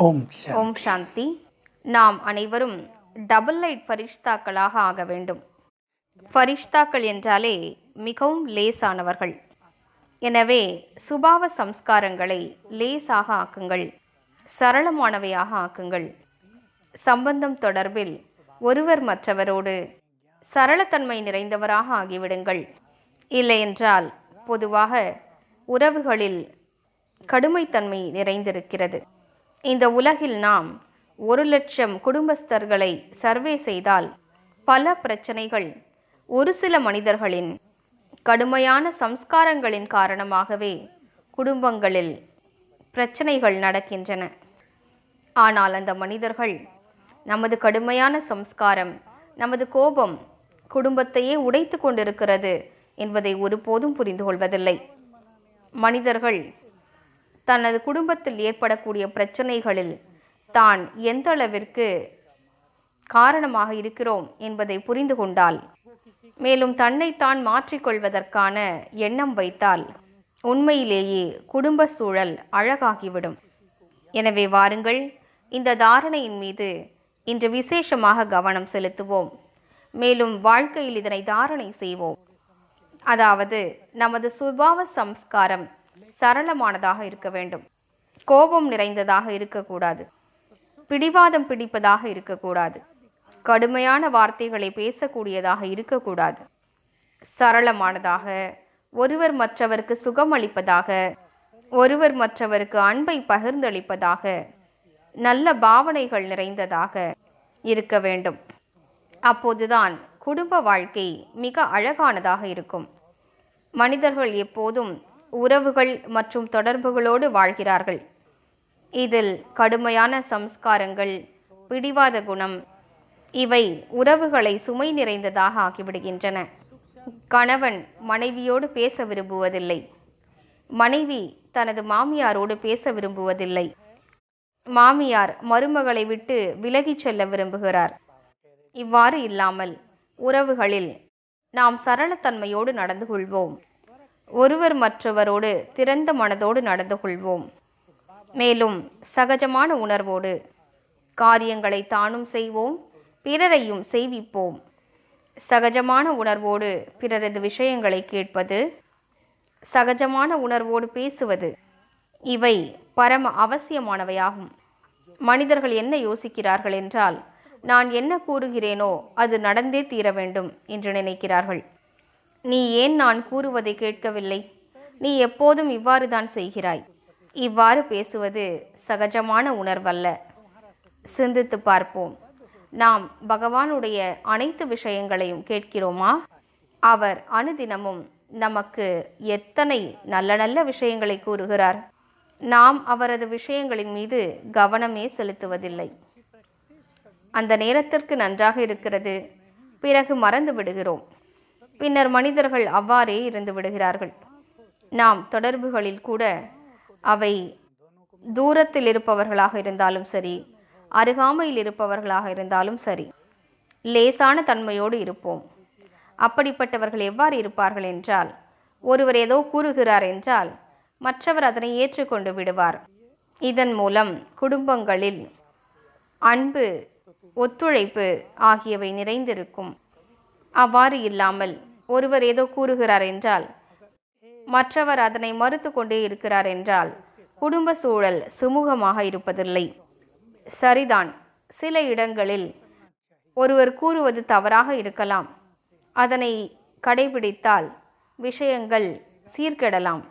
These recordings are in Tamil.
ஓம் ஓம் சாந்தி. நாம் அனைவரும் டபுள் லைட் ஃபரிஷ்தாக்களாக ஆக வேண்டும். ஃபரிஷ்தாக்கள் என்றாலே மிகவும் லேசானவர்கள். எனவே சுபாவ சம்ஸ்காரங்களை லேசாக ஆக்குங்கள், சரளமானவையாக ஆக்குங்கள். சம்பந்தம் தொடர்பில் ஒருவர் மற்றவரோடு சரளத்தன்மை நிறைந்தவராக ஆகிவிடுங்கள். இல்லையென்றால் பொதுவாக உறவுகளில் கடுமைத்தன்மை நிறைந்திருக்கிறது. இந்த உலகில் நாம் 1,00,000 குடும்பஸ்தர்களை சர்வே செய்தால் பல பிரச்சனைகள் ஒரு சில மனிதர்களின் கடுமையான சம்ஸ்காரங்களின் காரணமாகவே குடும்பங்களில் பிரச்சனைகள் நடக்கின்றன. ஆனால் அந்த மனிதர்கள் நமது கடுமையான சம்ஸ்காரம், நமது கோபம் குடும்பத்தையே உடைத்து கொண்டிருக்கிறது என்பதை ஒருபோதும் புரிந்து கொள்வதில்லை. மனிதர்கள் தனது குடும்பத்தில் ஏற்படக்கூடிய பிரச்சனைகளில் தான் எந்த அளவிற்கு காரணமாக இருக்கிறோம் என்பதை புரிந்து கொண்டால், மேலும் தன்னைத்தான் மாற்றிக்கொள்வதற்கான எண்ணம் வைத்தால் உண்மையிலேயே குடும்ப சூழல் அழகாகிவிடும். எனவே வாருங்கள், இந்த தாரணையின் மீது இன்று விசேஷமாக கவனம் செலுத்துவோம். மேலும் வாழ்க்கையில் இதனை தாரணை செய்வோம். அதாவது நமது சுபாவ சம்ஸ்காரம் சரளமானதாக இருக்க வேண்டும். கோபம் நிறைந்ததாக இருக்கக்கூடாது. பிடிவாதம் பிடிப்பதாக இருக்கக்கூடாது. கடுமையான வார்த்தைகளை பேசக்கூடியதாக இருக்கக்கூடாது. சரளமானதாக, ஒருவர் மற்றவருக்கு சுகம் அளிப்பதாக, ஒருவர் மற்றவருக்கு அன்பை பகிர்ந்தளிப்பதாக, நல்ல பாவனைகள் நிறைந்ததாக இருக்க வேண்டும். அப்போதுதான் குடும்ப வாழ்க்கை மிக அழகானதாக இருக்கும். மனிதர்கள் எப்போதும் உறவுகள் மற்றும் தொடர்புகளோடு வாழ்கிறார்கள். இதில் கடுமையான சம்ஸ்காரங்கள், பிடிவாத குணம் இவை உறவுகளை சுமை நிறைந்ததாக ஆக்கிவிடுகின்றன. கணவன் மனைவியோடு பேச விரும்புவதில்லை. மனைவி தனது மாமியாரோடு பேச விரும்புவதில்லை. மாமியார் மருமகளை விட்டு விலகிச் செல்ல விரும்புகிறார். இவ்வாறு இல்லாமல் உறவுகளில் நாம் சரளத்தன்மையோடு நடந்து கொள்வோம். ஒருவர் மற்றவரோடு திறந்த மனதோடு நடந்து கொள்வோம். மேலும் சகஜமான உணர்வோடு காரியங்களை தானும் செய்வோம், பிறரையும் செய்விப்போம். சகஜமான உணர்வோடு பிறரது விஷயங்களை கேட்பது, சகஜமான உணர்வோடு பேசுவது இவை பரம அவசியமானவையாகும். மனிதர்கள் என்ன யோசிக்கிறார்கள் என்றால், நான் என்ன கூறுகிறேனோ அது நடந்தே தீர வேண்டும் என்று நினைக்கிறார்கள். நீ ஏன் நான் கூறுவதை கேட்கவில்லை? நீ எப்போதும் இவ்வாறு தான் செய்கிறாய். இவ்வாறு பேசுவது சகஜமான உணர்வல்ல. சிந்தித்து பார்ப்போம். நாம் பகவானுடைய அனைத்து விஷயங்களையும் கேட்கிறோமா? அவர் அனுதினமும் நமக்கு எத்தனை நல்ல நல்ல விஷயங்களை கூறுகிறார். நாம் அவரது விஷயங்களின் மீது கவனமே செலுத்துவதில்லை. அந்த நேரத்திற்கு நன்றாக இருக்கிறது, பிறகு மறந்து விடுகிறோம். பின்னர் மனிதர்கள் அவ்வாறே இருந்து விடுகிறார்கள். நாம் தொடர்புகளில் கூட அவை தூரத்தில் இருப்பவர்களாக இருந்தாலும் சரி, அருகாமையில் இருப்பவர்களாக இருந்தாலும் சரி, லேசான தன்மையோடு இருப்போம். அப்படிப்பட்டவர்கள் எவ்வாறு இருப்பார்கள் என்றால், ஒருவர் ஏதோ கூறுகிறார் என்றால் மற்றவர் அதனை ஏற்றுக்கொண்டு விடுவார். இதன் மூலம் குடும்பங்களில் அன்பு, ஒத்துழைப்பு ஆகியவை நிறைந்திருக்கும். அவ்வாறு இல்லாமல் ஒருவர் ஏதோ கூறுகிறார் என்றால் மற்றவர் அதனை மறுத்து கொண்டே இருக்கிறார் என்றால் குடும்ப சூழல் சுமூகமாக இருப்பதில்லை. சரிதான், சில இடங்களில் ஒருவர் கூறுவது தவறாக இருக்கலாம். அதனை கடைபிடித்தால் விஷயங்கள் சீர்கெடலாம்.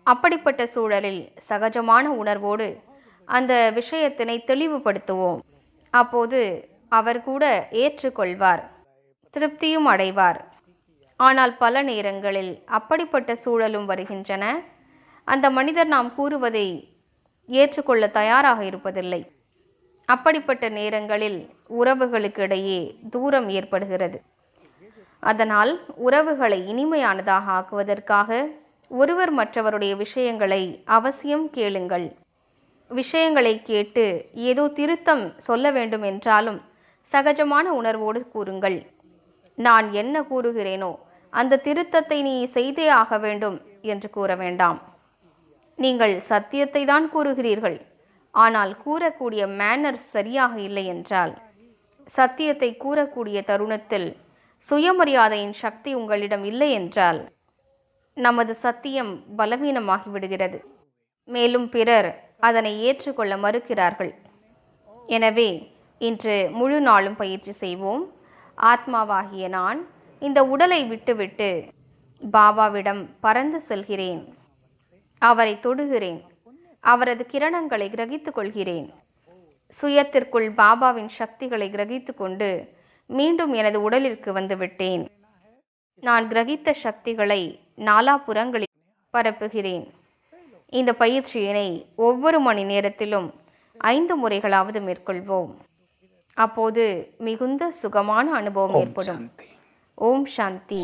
அப்படிப்பட்ட சூழலில் சகஜமான உணர்வோடு அந்த விஷயத்தினை தெளிவுபடுத்துவோம். அப்போது அவர் கூட ஏற்றுக்கொள்வார், திருப்தியும் அடைவார். ஆனால் பல நேரங்களில் அப்படிப்பட்ட சூழலும் வருகின்றன. அந்த மனிதர் நாம் கூறுவதை ஏற்றுக்கொள்ள தயாராக இருப்பதில்லை. அப்படிப்பட்ட நேரங்களில் உறவுகளுக்கு இடையே தூரம் ஏற்படுகிறது. அதனால் உறவுகளை இனிமையானதாக ஆக்குவதற்காக ஒருவர் மற்றவருடைய விஷயங்களை அவசியம் கேளுங்கள். விஷயங்களை கேட்டு ஏதோ திருத்தம் சொல்ல வேண்டும் என்றாலும் சகஜமான உணர்வோடு கூறுங்கள். நான் என்ன கூறுகிறேனோ அந்த திருத்தத்தை நீ செய்தே ஆக வேண்டும் என்று கூற வேண்டாம். நீங்கள் சத்தியத்தை தான் கூறுகிறீர்கள், ஆனால் கூறக்கூடிய மேனர்ஸ் சரியாக இல்லை என்றால், சத்தியத்தை கூறக்கூடிய தருணத்தில் சுயமரியாதையின் சக்தி உங்களிடம் இல்லை என்றால், நமது சத்தியம் பலவீனமாகிவிடுகிறது. மேலும் பிறர் அதனை ஏற்றுக்கொள்ள மறுக்கிறார்கள். எனவே இன்று முழு நாளும் பயிற்சி செய்வோம். ஆத்மாவாகிய நான் இந்த உடலை விட்டுவிட்டு பாபாவிடம் பறந்து செல்கிறேன். அவரை தொடுகிறேன். அவரது கிரணங்களை கிரகித்துக் கொள்கிறேன். சுயத்திற்குள் பாபாவின் சக்திகளை கிரகித்து கொண்டு மீண்டும் எனது உடலிற்கு வந்துவிட்டேன். நான் கிரகித்த சக்திகளை நாலாபுறங்களில் பரப்புகிறேன். இந்த பயிற்சியினை ஒவ்வொரு மணி நேரத்திலும் 5 முறைகளாவது மேற்கொள்வோம். அப்போது மிகுந்த சுகமான அனுபவம் ஏற்படும். ஓம் சாந்தி.